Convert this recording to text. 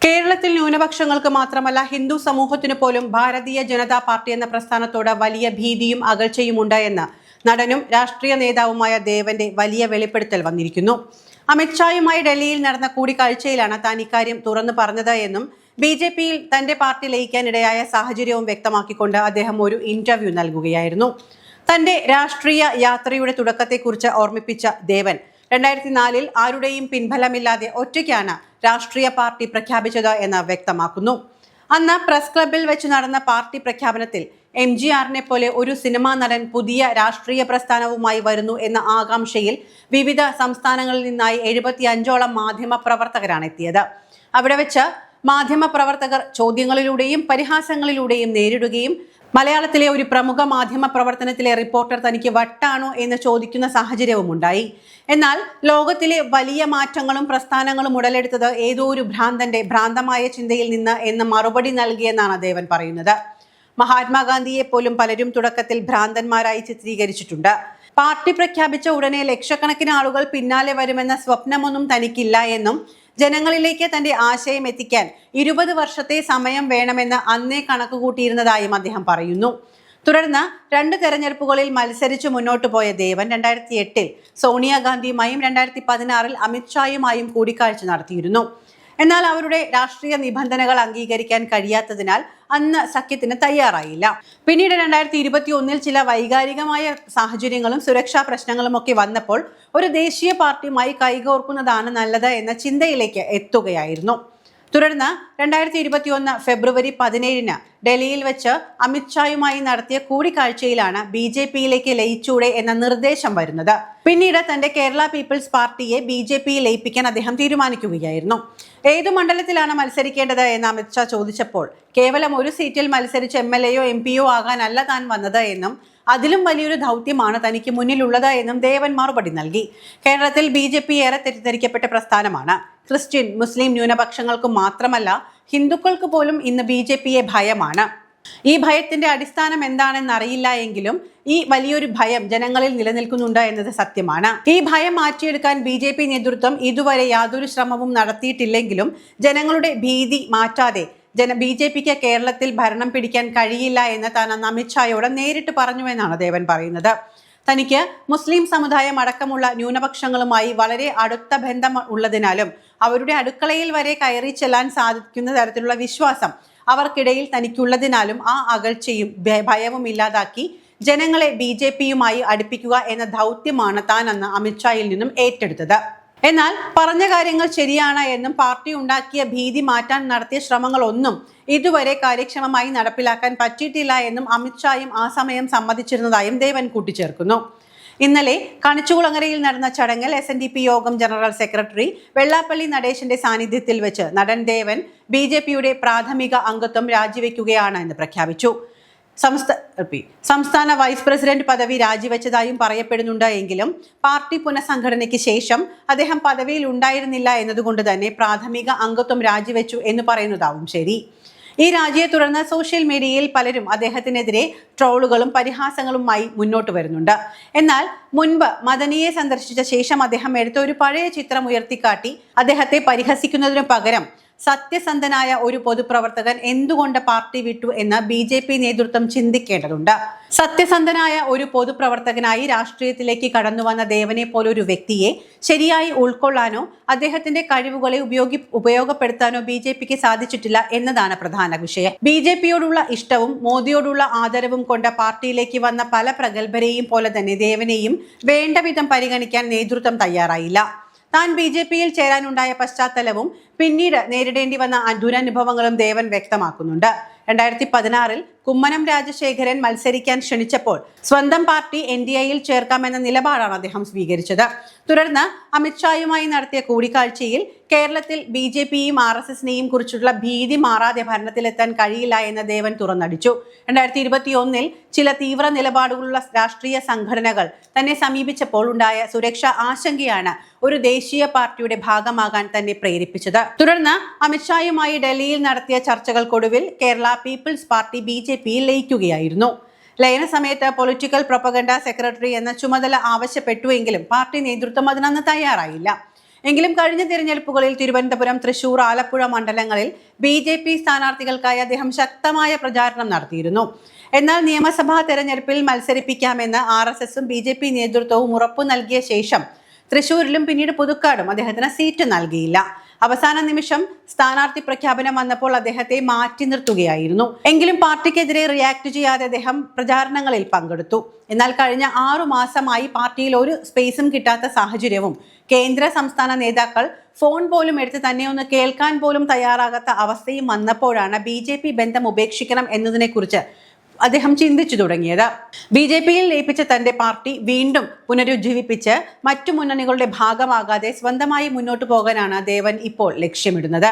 കേരളത്തിൽ ന്യൂനപക്ഷങ്ങൾക്ക് മാത്രമല്ല ഹിന്ദു സമൂഹത്തിനു പോലും ഭാരതീയ ജനതാ പാർട്ടി എന്ന പ്രസ്ഥാനത്തോട് വലിയ ഭീതിയും അകൽച്ചയുമുണ്ട് എന്ന് നടനും രാഷ്ട്രീയ നേതാവുമായ ദേവന്റെ വലിയ വെളിപ്പെടുത്തൽ വന്നിരിക്കുന്നു. അമിത്ഷായുമായി ഡൽഹിയിൽ നടന്ന കൂടിക്കാഴ്ചയിലാണ് താൻ ഇക്കാര്യം തുറന്നു പറഞ്ഞത് എന്നും BJPയിൽ തന്റെ പാർട്ടി ലയിക്കാനിടയായ സാഹചര്യവും വ്യക്തമാക്കിക്കൊണ്ട് അദ്ദേഹം ഒരു ഇന്റർവ്യൂ നൽകുകയായിരുന്നു. തന്റെ രാഷ്ട്രീയ യാത്രയുടെ തുടക്കത്തെക്കുറിച്ച് ഓർമ്മിപ്പിച്ച ദേവൻ 2004 ആരുടെയും പിൻബലമില്ലാതെ ഒറ്റയ്ക്കാണ് രാഷ്ട്രീയ പാർട്ടി പ്രഖ്യാപിച്ചത് എന്ന് വ്യക്തമാക്കുന്നു. അന്ന് പ്രസ് ക്ലബിൽ വെച്ച് നടന്ന പാർട്ടി പ്രഖ്യാപനത്തിൽ MGRനെ പോലെ ഒരു സിനിമാ നടൻ പുതിയ രാഷ്ട്രീയ പ്രസ്ഥാനവുമായി വരുന്നു എന്ന ആകാംക്ഷയിൽ വിവിധ സംസ്ഥാനങ്ങളിൽ നിന്നായി 75ഓളം മാധ്യമ പ്രവർത്തകരാണ് എത്തിയത്. അവിടെ വെച്ച് മാധ്യമ പ്രവർത്തകർ ചോദ്യങ്ങളിലൂടെയും പരിഹാസങ്ങളിലൂടെയും നേരിടുകയും മലയാളത്തിലെ ഒരു പ്രമുഖ മാധ്യമ പ്രവർത്തനത്തിലെ റിപ്പോർട്ടർ തനിക്ക് വട്ടാണോ എന്ന് ചോദിക്കുന്ന സാഹചര്യവും ഉണ്ടായി. എന്നാൽ ലോകത്തിലെ വലിയ മാറ്റങ്ങളും പ്രസ്ഥാനങ്ങളും ഉടലെടുത്തത് ഏതോ ഒരു ഭ്രാന്തമായ ചിന്തയിൽ നിന്ന് എന്ന് മറുപടി നൽകിയെന്നാണ് ദേവൻ പറയുന്നത്. മഹാത്മാഗാന്ധിയെ പോലും പലരും തുടക്കത്തിൽ ഭ്രാന്തന്മാരായി ചിത്രീകരിച്ചിട്ടുണ്ട്. പാർട്ടി പ്രഖ്യാപിച്ച ഉടനെ ലക്ഷക്കണക്കിന് ആളുകൾ പിന്നാലെ വരുമെന്ന സ്വപ്നമൊന്നും തനിക്കില്ല എന്നും ജനങ്ങളിലേക്ക് തന്റെ ആശയം എത്തിക്കാൻ 20 വർഷത്തെ സമയം വേണമെന്ന് അന്നേ കണക്കുകൂട്ടിയിരുന്നതായും അദ്ദേഹം പറയുന്നു. തുടർന്ന് 2 തെരഞ്ഞെടുപ്പുകളിൽ മത്സരിച്ച് മുന്നോട്ട് പോയ ദേവൻ 2008 സോണിയാഗാന്ധിയുമായും 2016 അമിത്ഷായുമായും കൂടിക്കാഴ്ച നടത്തിയിരുന്നു. എന്നാൽ അവരുടെ രാഷ്ട്രീയ നിബന്ധനകൾ അംഗീകരിക്കാൻ കഴിയാത്തതിനാൽ അന്ന് സഖ്യത്തിന് തയ്യാറായില്ല. പിന്നീട് 2021 ചില വൈകാരികമായ സാഹചര്യങ്ങളും സുരക്ഷാ പ്രശ്നങ്ങളും ഒക്കെ വന്നപ്പോൾ ഒരു ദേശീയ പാർട്ടിയുമായി കൈകോർക്കുന്നതാണ് നല്ലത് എന്ന ചിന്തയിലേക്ക് എത്തുകയായിരുന്നു. തുടർന്ന് 2021 ഫെബ്രുവരി 17 ഡൽഹിയിൽ വെച്ച് അമിത്ഷായുമായി നടത്തിയ കൂടിക്കാഴ്ചയിലാണ് BJPയിലേക്ക് ലയിച്ചൂടെ എന്ന നിർദ്ദേശം വരുന്നത്. പിന്നീട് തന്റെ കേരള പീപ്പിൾസ് പാർട്ടിയെ BJPയിൽ ലയിപ്പിക്കാൻ അദ്ദേഹം തീരുമാനിക്കുകയായിരുന്നു. ഏതു മണ്ഡലത്തിലാണ് മത്സരിക്കേണ്ടത് എന്ന് അമിത്ഷാ ചോദിച്ചപ്പോൾ കേവലം ഒരു സീറ്റിൽ മത്സരിച്ച് MLAയോ MPയോ ആകാനല്ല താൻ വന്നത് എന്നും അതിലും വലിയൊരു ദൗത്യമാണ് തനിക്ക് മുന്നിലുള്ളത് എന്നും ദേവൻ മറുപടി നൽകി. കേരളത്തിൽ BJP ഏറെ തെറ്റിദ്ധരിക്കപ്പെട്ട പ്രസ്ഥാനമാണ്. ക്രിസ്ത്യൻ മുസ്ലിം ന്യൂനപക്ഷങ്ങൾക്ക് മാത്രമല്ല ഹിന്ദുക്കൾക്ക് പോലും ഇന്ന് BJPയെ ഭയമാണ്. ഈ ഭയത്തിന്റെ അടിസ്ഥാനം എന്താണെന്നറിയില്ല എങ്കിലും ഈ വലിയൊരു ഭയം ജനങ്ങളിൽ നിലനിൽക്കുന്നുണ്ട് എന്നത് സത്യമാണ്. ഈ ഭയം മാറ്റിയെടുക്കാൻ BJP നേതൃത്വം ഇതുവരെ യാതൊരു ശ്രമവും നടത്തിയിട്ടില്ലെങ്കിലും ജനങ്ങളുടെ ഭീതി മാറ്റാതെ BJPക്ക് കേരളത്തിൽ ഭരണം പിടിക്കാൻ കഴിയില്ല എന്ന് താൻ അന്ന് അമിത്ഷായോട് നേരിട്ട് പറഞ്ഞുവെന്നാണ് ദേവൻ പറയുന്നത്. തനിക്ക് മുസ്ലിം സമുദായം അടക്കമുള്ള ന്യൂനപക്ഷങ്ങളുമായി വളരെ അടുത്ത ബന്ധം ഉള്ളതിനാലും അവരുടെ അടുക്കളയിൽ വരെ കയറി ചെല്ലാൻ സാധിക്കുന്ന തരത്തിലുള്ള വിശ്വാസം അവർക്കിടയിൽ തനിക്കുള്ളതിനാലും ആ അകൽച്ചയും ഭയവും ഇല്ലാതാക്കി ജനങ്ങളെ BJPയുമായി അടുപ്പിക്കുക എന്ന ദൗത്യമാണ് താൻ അന്ന് അമിത്ഷായിൽ നിന്നും ഏറ്റെടുത്തത്. എന്നാൽ പറഞ്ഞ കാര്യങ്ങൾ ശരിയാണ് എന്നും പാർട്ടി ഉണ്ടാക്കിയ ഭീതി മാറ്റാൻ നടത്തിയ ശ്രമങ്ങളൊന്നും ഇതുവരെ കാര്യക്ഷമമായി നടപ്പിലാക്കാൻ പറ്റിയിട്ടില്ല എന്നും അമിത്ഷായും ആ സമയം സമ്മതിച്ചിരുന്നതായും ദേവൻ കൂട്ടിച്ചേർക്കുന്നു. ഇന്നലെ കണിച്ചുകുളങ്ങരയിൽ നടന്ന ചടങ്ങിൽ SNDP യോഗം ജനറൽ സെക്രട്ടറി വെള്ളാപ്പള്ളി നടേശന്റെ സാന്നിധ്യത്തിൽ വെച്ച് നടൻ ദേവൻ BJPയുടെ പ്രാഥമിക അംഗത്വം രാജിവെക്കുകയാണ് എന്ന് പ്രഖ്യാപിച്ചു. സംസ്ഥാന വൈസ് പ്രസിഡന്റ് പദവി രാജിവെച്ചതായും പറയപ്പെടുന്നുണ്ട് എങ്കിലും പാർട്ടി പുനഃസംഘടനയ്ക്ക് ശേഷം അദ്ദേഹം പദവിയിൽ ഉണ്ടായിരുന്നില്ല എന്നതുകൊണ്ട് തന്നെ പ്രാഥമിക അംഗത്വം രാജിവെച്ചു എന്ന് പറയുന്നതാവും ശരി. ഈ രാജിയെ തുടർന്ന് സോഷ്യൽ മീഡിയയിൽ പലരും അദ്ദേഹത്തിനെതിരെ ട്രോളുകളും പരിഹാസങ്ങളുമായി മുന്നോട്ട് വരുന്നുണ്ട്. എന്നാൽ മുൻപ് മദനിയെ സന്ദർശിച്ച ശേഷം അദ്ദേഹം എടുത്ത ഒരു പഴയ ചിത്രം ഉയർത്തിക്കാട്ടി അദ്ദേഹത്തെ പരിഹസിക്കുന്നതിനു പകരം സത്യസന്ധനായ ഒരു പൊതുപ്രവർത്തകൻ എന്തുകൊണ്ട് പാർട്ടി വിട്ടു എന്ന് BJP നേതൃത്വം ചിന്തിക്കേണ്ടതുണ്ട്. സത്യസന്ധനായ ഒരു പൊതുപ്രവർത്തകനായി രാഷ്ട്രീയത്തിലേക്ക് കടന്നു വന്ന ദേവനെ പോലൊരു വ്യക്തിയെ ശരിയായി ഉൾക്കൊള്ളാനോ അദ്ദേഹത്തിന്റെ കഴിവുകളെ ഉപയോഗപ്പെടുത്താനോ BJPക്ക് സാധിച്ചിട്ടില്ല എന്നതാണ് പ്രധാന വിഷയം. BJPയോടുള്ള ഇഷ്ടവും മോദിയോടുള്ള ആദരവും കൊണ്ട് പാർട്ടിയിലേക്ക് വന്ന പല പ്രഗത്ഭരെയും പോലെ തന്നെ ദേവനെയും വേണ്ട വിധം പരിഗണിക്കാൻ നേതൃത്വം തയ്യാറായില്ല. താൻ BJPയിൽ ചേരാനുണ്ടായ പശ്ചാത്തലവും പിന്നീട് നേരിടേണ്ടി വന്ന ദുരനുഭവങ്ങളും ദേവൻ വ്യക്തമാക്കുന്നുണ്ട്. 2016 കുമ്മനം രാജശേഖരൻ മത്സരിക്കാൻ ക്ഷണിച്ചപ്പോൾ സ്വന്തം പാർട്ടി NDAയിൽ ചേർക്കാമെന്ന നിലപാടാണ് അദ്ദേഹം സ്വീകരിച്ചത്. തുടർന്ന് അമിത്ഷായുമായി നടത്തിയ കൂടിക്കാഴ്ചയിൽ കേരളത്തിൽ BJPയും RSSനെയും കുറിച്ചുള്ള ഭീതി മാറാതെ ഭരണത്തിലെത്താൻ കഴിയില്ല എന്ന് ദേവൻ തുറന്നടിച്ചു. 2021 ചില തീവ്ര നിലപാടുകളുള്ള രാഷ്ട്രീയ സംഘടനകൾ തന്നെ സമീപിച്ചപ്പോൾ ഉണ്ടായ സുരക്ഷാ ആശങ്കയാണ് ഒരു ദേശീയ പാർട്ടിയുടെ ഭാഗമാകാൻ തന്നെ പ്രേരിപ്പിച്ചത്. തുടർന്ന് അമിത്ഷായുമായി ഡൽഹിയിൽ നടത്തിയ ചർച്ചകൾക്കൊടുവിൽ കേരള പീപ്പിൾസ് പാർട്ടി BJPയിൽ ലയിക്കുകയായിരുന്നു. ലയന സമയത്ത് പൊളിറ്റിക്കൽ പ്രൊപ്പഗണ്ട സെക്രട്ടറി എന്ന ചുമതല ആവശ്യപ്പെട്ടുവെങ്കിലും പാർട്ടി നേതൃത്വം അതിനന്ന് തയ്യാറായില്ല. എങ്കിലും കഴിഞ്ഞ തിരഞ്ഞെടുപ്പുകളിൽ തിരുവനന്തപുരം, തൃശൂർ, ആലപ്പുഴ മണ്ഡലങ്ങളിൽ BJP സ്ഥാനാർത്ഥികൾക്കായി അദ്ദേഹം ശക്തമായ പ്രചാരണം നടത്തിയിരുന്നു. എന്നാൽ നിയമസഭാ തെരഞ്ഞെടുപ്പിൽ മത്സരിപ്പിക്കാമെന്ന് RSSും BJP നേതൃത്വവും ഉറപ്പു നൽകിയ ശേഷം തൃശൂരിലും പിന്നീട് പുതുക്കാടും അദ്ദേഹത്തിന് സീറ്റ് നൽകിയില്ല. അവസാന നിമിഷം സ്ഥാനാർത്ഥി പ്രഖ്യാപനം വന്നപ്പോൾ അദ്ദേഹത്തെ മാറ്റി നിർത്തുകയായിരുന്നു. എങ്കിലും പാർട്ടിക്കെതിരെ റിയാക്ട് ചെയ്യാതെ അദ്ദേഹം പ്രചാരണങ്ങളിൽ പങ്കെടുത്തു. എന്നാൽ കഴിഞ്ഞ 6 മാസമായി പാർട്ടിയിൽ ഒരു സ്പേസും കിട്ടാത്ത സാഹചര്യവും കേന്ദ്ര സംസ്ഥാന നേതാക്കൾ ഫോൺ പോലും എടുത്ത് തന്നെ ഒന്ന് കേൾക്കാൻ പോലും തയ്യാറാകാത്ത അവസ്ഥയും വന്നപ്പോഴാണ് BJP ബന്ധം ഉപേക്ഷിക്കണം എന്നതിനെക്കുറിച്ച് അദ്ദേഹം ചിന്തിച്ചു തുടങ്ങിയത്. BJPയിൽ ലയിപ്പിച്ച തന്റെ പാർട്ടി വീണ്ടും പുനരുജ്ജീവിപ്പിച്ച് മറ്റു മുന്നണികളുടെ ഭാഗമാകാതെ സ്വന്തമായി മുന്നോട്ടു പോകാനാണ് ദേവൻ ഇപ്പോൾ ലക്ഷ്യമിടുന്നത്.